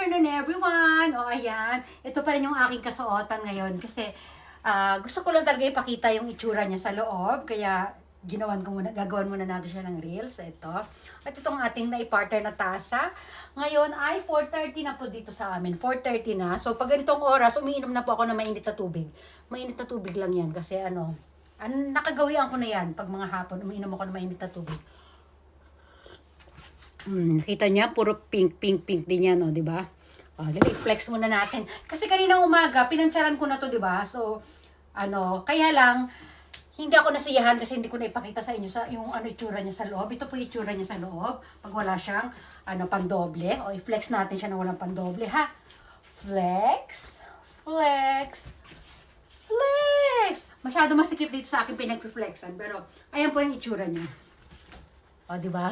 afternoon everyone! O ayan, ito pa rin yung aking kasuotan ngayon kasi gusto ko lang talaga ipakita yung itsura niya sa loob. Kaya gagawan muna natin siya ng reels. Ito. At itong ating naipartner na tasa. Ngayon ay 4:30 na po dito sa amin. 4:30 na. So pag ganitong oras, umiinom na po ako ng mainit na tubig. Mainit na tubig lang yan kasi nakagawian ko na yan. Pag mga hapon, umiinom ako ng mainit na tubig. Nakita niya, puro pink din yan, di ba? Dali, flex muna natin. Kasi kaninang umaga, pinantsaran ko na to, di ba? So, kaya lang, hindi ako nasiyahan kasi hindi ko na ipakita sa inyo yung itsura niya sa loob. Ito po yung itsura niya sa loob. Pag wala siyang, pandoble. O, i-flex natin siya na walang pandoble, ha? Flex. Flex. Flex. Masyado masikip dito sa akin pinag-flexan. Pero, ayan po yung itsura niya. O, di ba?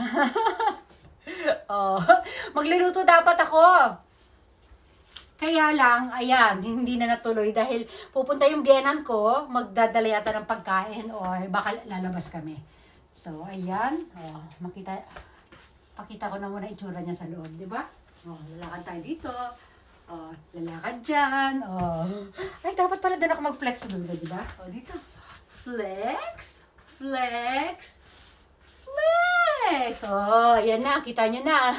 Magluluto dapat ako. Kaya lang, ayan, hindi na natuloy dahil pupunta yung biyenan ko, magdadala yata ng pagkain or baka lalabas kami. So, ayan. Pakita ko na muna itsura niya sa loob, di ba? Lalakad tayo dito. Lalakad dyan. Ay, dapat pala doon ako mag-flex doon, di ba? Dito. Flex. Flex. Flex! Ayan na, kita nyo na.